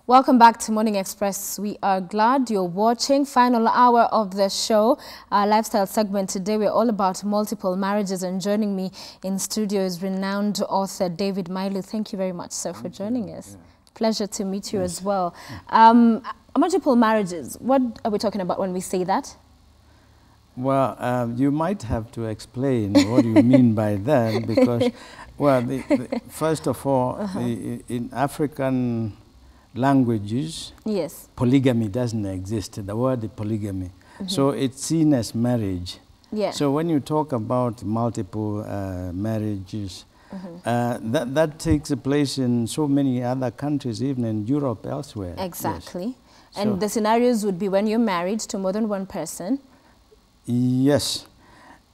Welcome back to Morning Express. We are glad you're watching. Final hour of the show, our lifestyle segment. Today we're all about multiple marriages, and joining me in studio is renowned author David Mailu. Thank you very much, sir, for joining us. Yeah. Pleasure to meet you as well. Multiple marriages, what are we talking about when we say that? Well, you might have to explain what you mean by that, because, well, first of all, in African languages, yes, polygamy doesn't exist, the word polygamy. So it's seen as marriage. Yeah. So when you talk about multiple marriages, that takes place in so many other countries, even in Europe, elsewhere. Exactly. Yes. And so the scenarios would be when you're married to more than one person. Yes.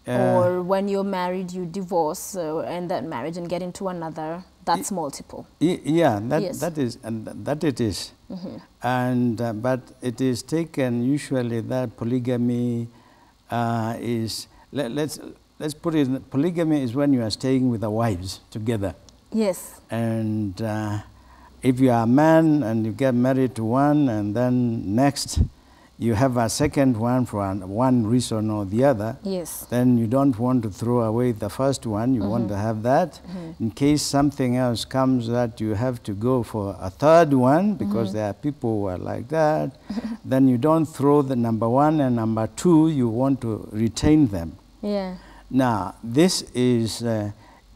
Or when you're married, you divorce and that marriage and get into another. That's multiple. Yeah, that yes. that it is. And but it is taken usually that polygamy is, let's put it, polygamy is when you are staying with the wives together. Yes. And if you are a man and you get married to one, and then next you have a second one for one reason or the other, yes, then you don't want to throw away the first one. You want to have that. In case something else comes that you have to go for a third one, because there are people who are like that, then you don't throw the number one and number two, you want to retain them. Yeah. Now, this is,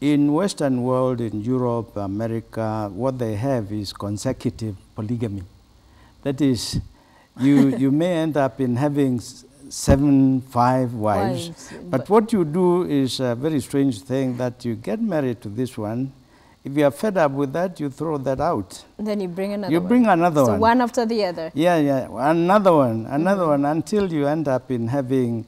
in Western world, in Europe, America, what they have is consecutive polygamy. That is, you may end up in having 5 wives, but what you do is a very strange thing, that you get married to this one. If you are fed up with that, you throw that out. Then you bring another one. You bring another one. So one after the other. Yeah, yeah, another one, until you end up in having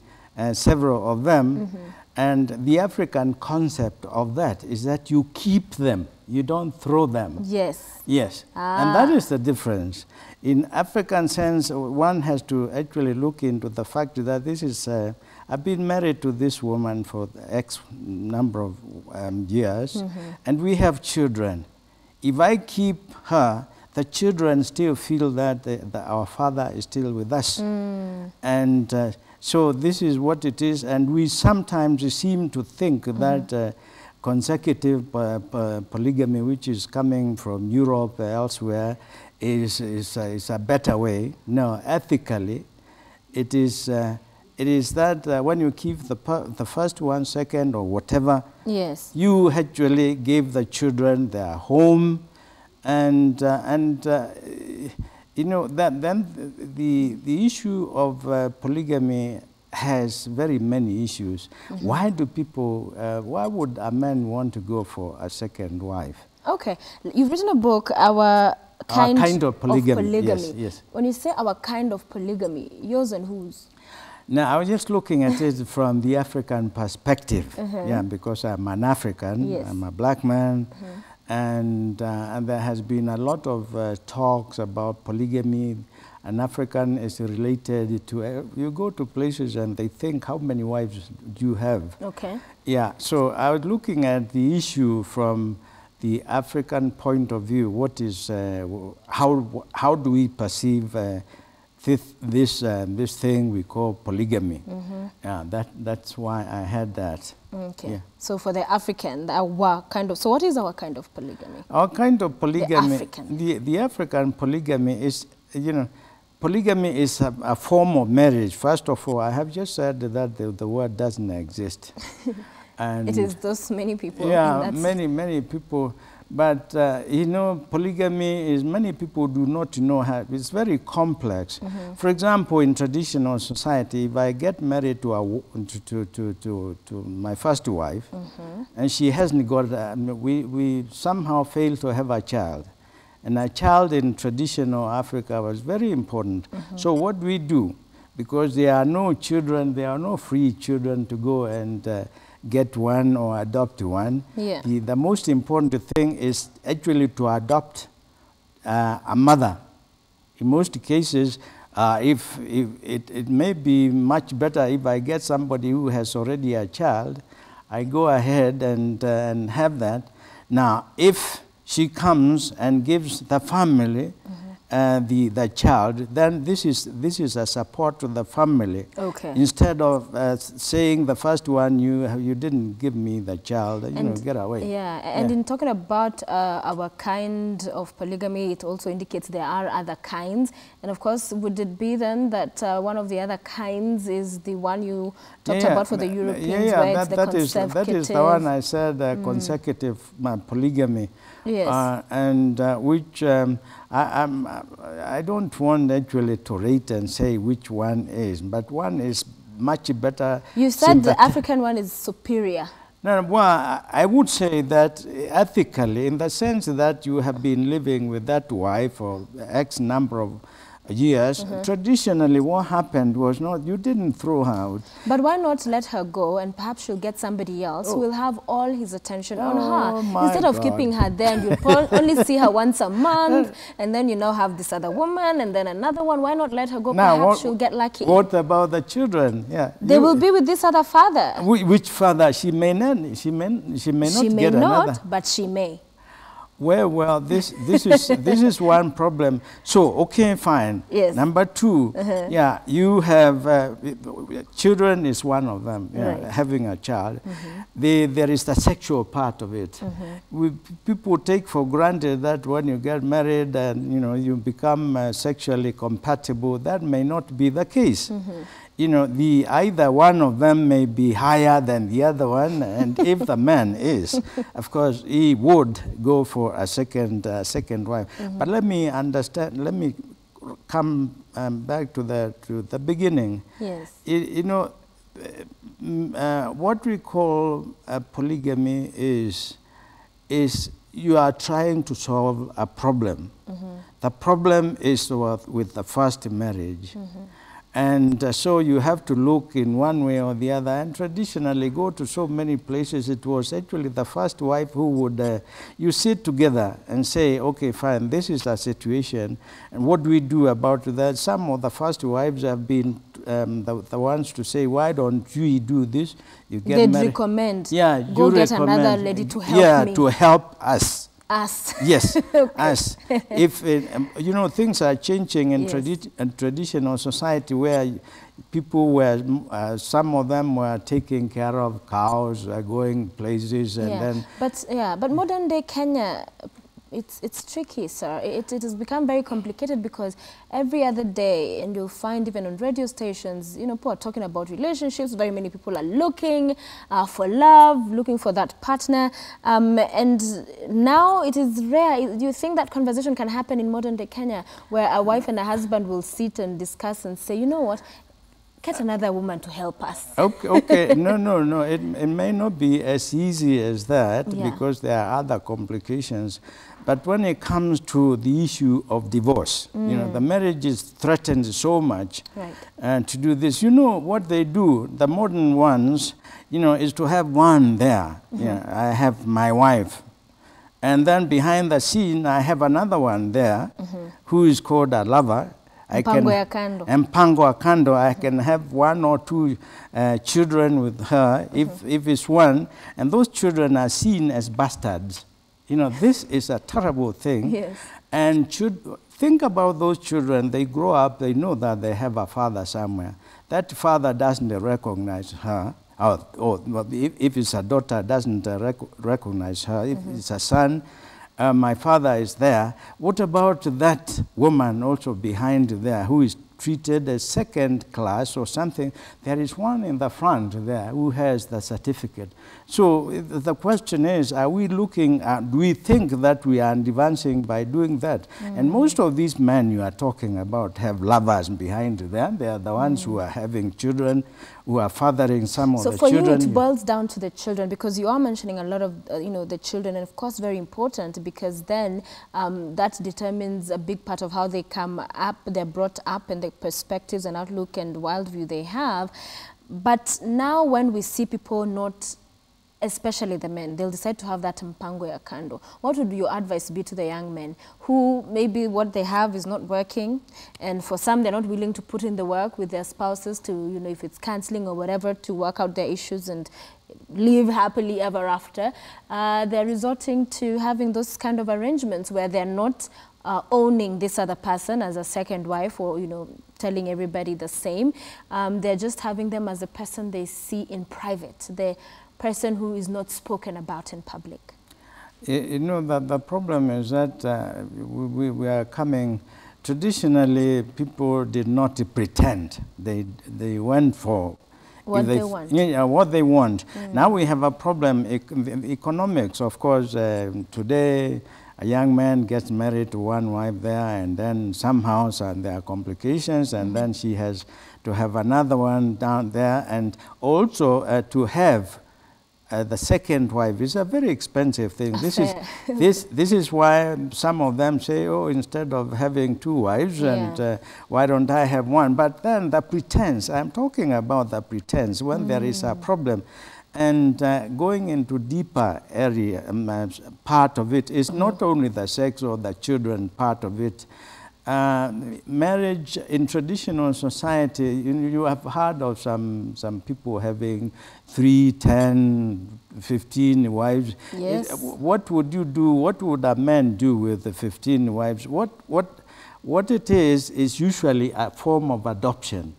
several of them. And the African concept of that is that you keep them. You don't throw them. Yes. Yes. And that is the difference. In African sense, one has to actually look into the fact that this is, I've been married to this woman for X number of years, and we have children. If I keep her, the children still feel that, our father is still with us. And so this is what it is, and we sometimes seem to think that consecutive polygamy, which is coming from Europe elsewhere, is a better way. No, ethically, it is that when you keep the first one, second, or whatever, yes, you actually give the children their home, and you know, that then the issue of polygamy has very many issues. Why do people, why would a man want to go for a second wife? Okay, you've written a book, Our Kind of Polygamy. Yes, yes. When you say our kind of polygamy, yours and whose? Now, I was just looking at it from the African perspective, yeah, because I'm an African, yes, I'm a black man, and there has been a lot of talks about polygamy. An African is related to, you go to places and they think, how many wives do you have? Okay. Yeah, so I was looking at the issue from the African point of view. What is, how do we perceive this thing we call polygamy? Yeah, that's why I had that. Okay. Yeah. So for the African, our kind of, so what is our kind of polygamy? Our kind of polygamy, the African. The African polygamy is, you know, polygamy is a form of marriage. First of all, I have just said that the word doesn't exist. And it is those many people. Yeah, many people. But, you know, polygamy is, many people do not know how, it's very complex. For example, in traditional society, if I get married to my first wife, and she hasn't got, we somehow fail to have a child. And a child in traditional Africa was very important. So what we do, because there are no children, there are no free children to go and get one or adopt one. Yeah. The most important thing is actually to adopt a mother. In most cases, if it may be much better if I get somebody who has already a child, I go ahead and have that. Now, if she comes and gives the family the child, then this is a support to the family. Okay. Instead of saying the first one, you didn't give me the child, you know, get away. Yeah, and in talking about our kind of polygamy, it also indicates there are other kinds. And of course, would it be then that one of the other kinds is the one you talked about for the Europeans, where it's the consecutive? That is the one I said, consecutive polygamy. Yes. And which I don't want actually to rate and say which one is, but one is much better. You said the African one is superior. No, well, I would say that ethically, in the sense that you have been living with that wife for X number of years, traditionally what happened was not, you didn't throw her out. But why not let her go, and perhaps she'll get somebody else who will have all his attention on her, instead of keeping her there, and you'll only see her once a month, and then you now have this other woman, and then another one. Why not let her go? Now, perhaps she'll get lucky. What about the children? Yeah, they will be with this other father. Which father? She may not. She may not get another. But she may. Well, this is one problem. So, okay, fine. Yes. Number two, yeah, you have children is one of them. Right. Having a child, there is the sexual part of it. People take for granted that when you get married and you become sexually compatible. That may not be the case. Either one of them may be higher than the other one, and if the man is, of course, he would go for a second wife. But let me come back to the beginning. Yes. What we call polygamy is you are trying to solve a problem. The problem is with the first marriage. And so you have to look in one way or the other, and traditionally go to so many places. It was actually the first wife who would, you sit together and say, okay, fine, this is the situation, and what do we do about that? Some of the first wives have been the ones to say, why don't you do this? You get married. Recommend. Yeah, go get another lady to help me. Yeah, to help us. Us. Yes, us. If things are changing in traditional society, where people were, some of them were taking care of cows, going places, and then. But modern day Kenya, it's tricky, sir. It has become very complicated, because every other day, and you'll find even on radio stations, people are talking about relationships. Very many people are looking for love, looking for that partner. And now it is rare. Do you think that conversation can happen in modern day Kenya, where a wife and a husband will sit and discuss and say, you know what, get another woman to help us? Okay. No. It may not be as easy as that, because there are other complications. But when it comes to the issue of divorce, the marriage is threatened so much. Right. And to do this, what they do, the modern ones, is to have one there. I have my wife. And then behind the scene, I have another one there who is called a lover. Mpango Akando. I can have one or two children with her, if it's one, and those children are seen as bastards. This is a terrible thing. Yes. And think about those children. They grow up, they know that they have a father somewhere. That father doesn't recognize her. If it's a daughter, doesn't recognize her. If it's a son, my father is there. What about that woman also behind there, who is treated as second class or something? There is one in the front there who has the certificate. So the question is, are we looking at, do we think that we are advancing by doing that? And most of these men you are talking about have lovers behind them. They are the ones who are having children, who are fathering some of the children. So for you, it boils down to the children, because you are mentioning a lot of, the children, and of course very important, because then that determines a big part of how they come up, they're brought up, and the perspectives and outlook and worldview they have. But now when we see people not, especially the men, they'll decide to have that mpango ya kando. What would your advice be to the young men who maybe what they have is not working, and for some they're not willing to put in the work with their spouses to, if it's counseling or whatever, to work out their issues and live happily ever after? They're resorting to having those kind of arrangements where they're not owning this other person as a second wife, or, you know, telling everybody the same. They're just having them as a person they see in private, the person who is not spoken about in public. You know, the problem is that we are coming. Traditionally, people did not pretend. They went for what they want. Yeah, what they want. Now we have a problem. Economics, of course. Today, a young man gets married to one wife there, and then somehow there are complications, and then she has to have another one down there, and also to have the second wife is a very expensive thing. This is why some of them say, oh, instead of having two wives, and why don't I have one? But then the pretense, I'm talking about the pretense, when there is a problem. And going into deeper area, part of it is not only the sex or the children part of it. Marriage in traditional society, you have heard of some people having 3, 10, 15 wives. Yes. What would you do? What would a man do with the 15 wives? What it is usually a form of adoption.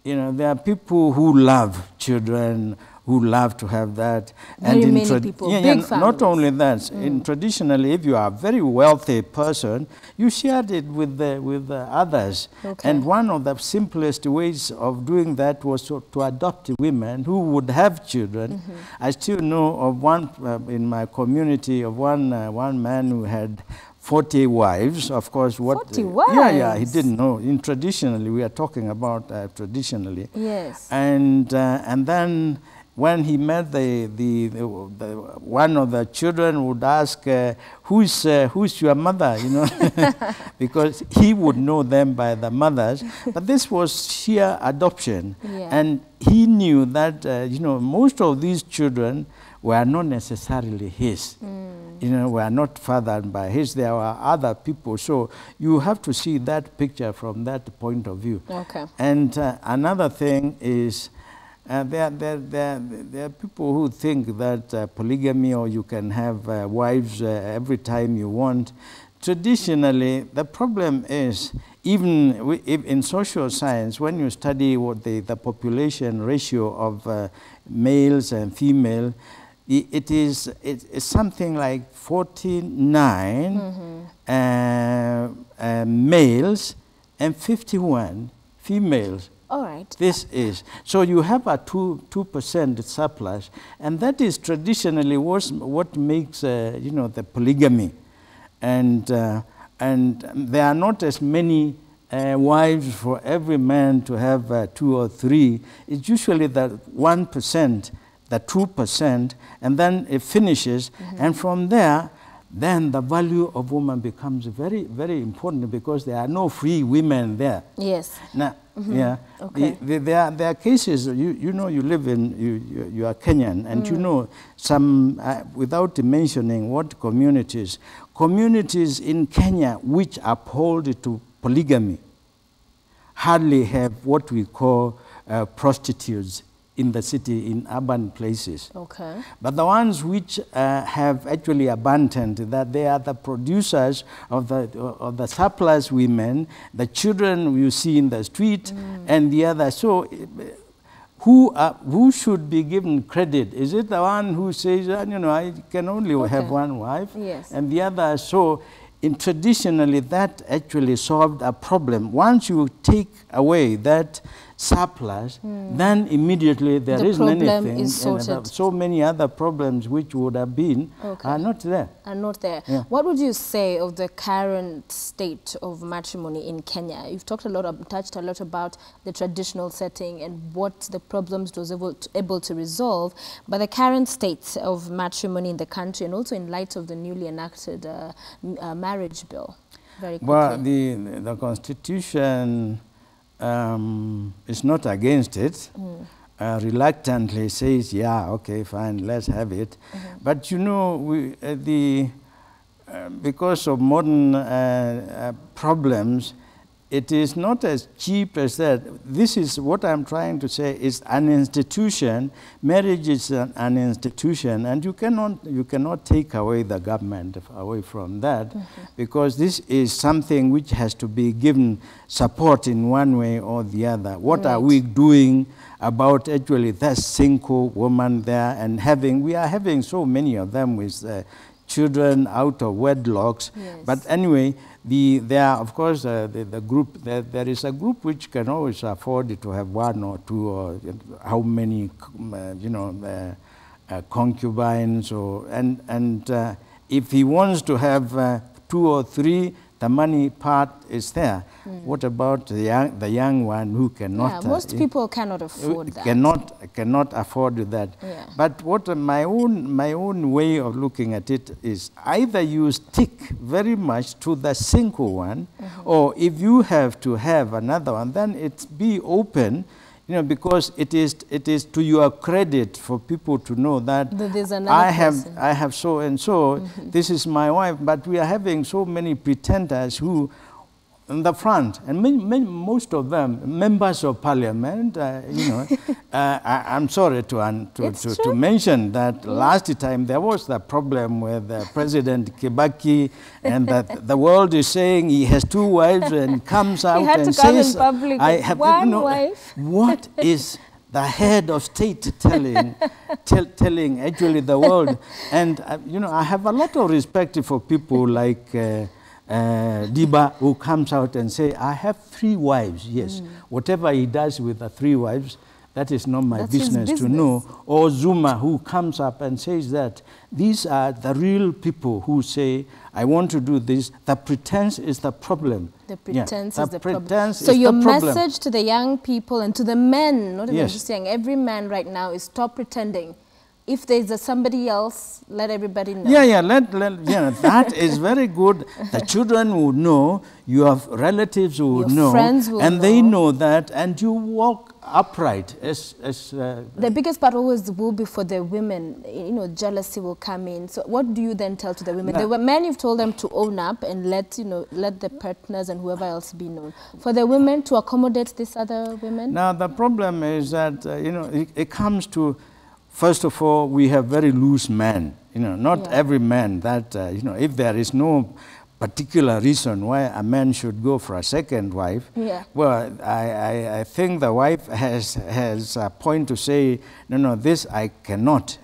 You know, there are people who love children, who love to have that. Very many people, big families. Not only that, traditionally, if you are a very wealthy person, you shared it with the others. Okay. And one of the simplest ways of doing that was to adopt women who would have children. I still know of one in my community of one man who had 40 wives, of course. 40 wives? Yeah, he didn't know. Traditionally, we are talking about traditionally. Yes. And then when he met the one of the children would ask, who's your mother, you know, because he would know them by the mothers. But this was sheer adoption. Yeah. And he knew that, you know, most of these children were not necessarily his. You know, were not fathered by his. There were other people. So you have to see that picture from that point of view. Okay. And another thing is, there are people who think that polygamy, or you can have wives every time you want. Traditionally, the problem is, even in social science, when you study what the population ratio of males and female, it's something like 49 males and 51 females. All right. This is. So you have a 2% surplus, and that is traditionally what makes, you know, the polygamy. And there are not as many wives for every man to have 2 or 3. It's usually the 1%, the 2%, and then it finishes. And from there, then the value of woman becomes very, very important, because there are no free women there. Yes. Now, yeah. Okay. There are cases, you know, you live in, you are Kenyan, and you know some, without mentioning what communities in Kenya which uphold to polygamy hardly have what we call prostitutes in the city, in urban places. Okay. But the ones which have actually abandoned that, they are the producers of the surplus women, the children you see in the street, and the other. So who should be given credit? Is it the one who says, you know, I can only have one wife? Yes. And the other. So traditionally, that actually solved a problem. Once you take away that surplus, then immediately there isn't anything. Is sorted. So many other problems which would have been are not there. Are not there. Yeah. What would you say of the current state of matrimony in Kenya? You've touched a lot about the traditional setting and what the problems it was able to resolve, but the current state of matrimony in the country, and also in light of the newly enacted marriage bill. Very quickly. Well, the Constitution is not against it. Reluctantly says, yeah, okay, fine, let's have it. But you know, because of modern problems, it is not as cheap as that. This is what I'm trying to say is an institution. Marriage is an institution, and you cannot take away the government away from that, because this is something which has to be given support in one way or the other. What are we doing about actually that single woman there, and we are having so many of them with children out of wedlocks. Yes. But anyway, there are, of course, the group, there is a group which can always afford to have one or two or how many, concubines, and if he wants to have 2 or 3, the money part is there. What about the young one who cannot? Yeah, most people cannot afford that. Cannot afford that. Yeah. But what my own way of looking at it is, either you stick very much to the single one, or if you have to have another one, then it's be open. Because it is to your credit for people to know that there's another person. I have so and so. This is my wife, but we are having so many pretenders who, in the front, and most of them members of parliament. I'm sorry to mention that last time there was the problem with President Kibaki, and that the world is saying he has 2 wives and comes out and says, "I have one wife." What is the head of state telling actually the world? And I have a lot of respect for people like Diba, who comes out and say, I have 3 wives. Yes, whatever he does with the 3 wives, that is not my business to know. Or Zuma, who comes up and says that these are the real people who say, I want to do this. The pretense is the problem. The pretense is the problem. Pretense so is your the problem. message to the young people and to the men, not even just young, every man right now is stop pretending. If there's somebody else, let everybody know. Yeah, that is very good. The children would know, you have relatives who would know, friends will know. They know that, and you walk upright. The biggest part always will be for the women. Jealousy will come in. So what do you then tell to the women? The men, you've told them to own up and let the partners and whoever else be known. For the women, to accommodate these other women? Now, the problem is that, it comes to, first of all, we have very loose men. Not every man that, if there is no particular reason why a man should go for a second wife, well, I think the wife has a point to say, no, this I cannot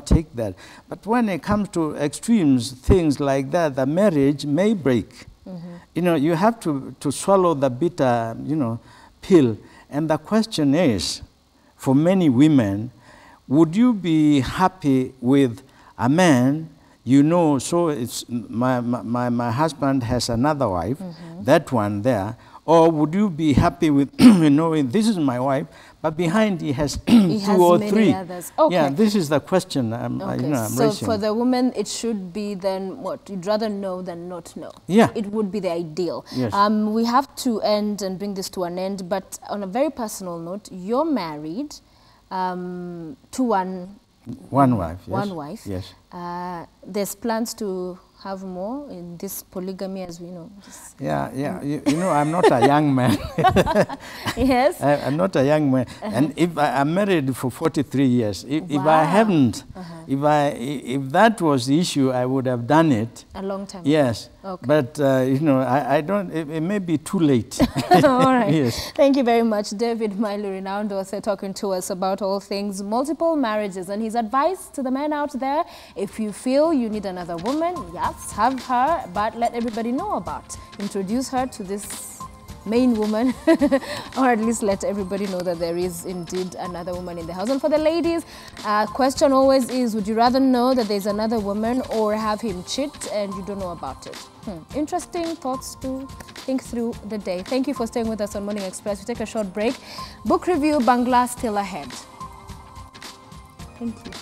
take that. But when it comes to extremes, things like that, the marriage may break. You have to swallow the bitter, pill. And the question is, for many women, would you be happy with a man, so it's my husband has another wife, that one there, or would you be happy with, this is my wife, but behind he has 2 or 3 others. Okay. Yeah, this is the question I'm so raising. For the woman, it should be then what? You'd rather know than not know. Yeah. It would be the ideal. Yes. We have to end and bring this to an end, but on a very personal note, you're married to one wife. Yes. One wife. Yes. There's plans to have more in this polygamy, as we know. Yeah. I'm not a young man. Yes. I'm not a young man. And if I'm married for 43 years, if I haven't, if that was the issue, I would have done it. A long time. Yes. Okay. But, I don't, it may be too late. All right. Yes. Thank you very much, David Miley, renowned author, talking to us about all things multiple marriages and his advice to the men out there. If you feel you need another woman, yes, have her, but let everybody know about. Introduce her to this main woman, or at least let everybody know that there is indeed another woman in the house. And for the ladies, question always is, would you rather know that there's another woman or have him cheat and you don't know about it? Interesting thoughts to think through the day. Thank you for staying with us on Morning Express. We take a short break. Book review, Bangla still ahead. Thank you.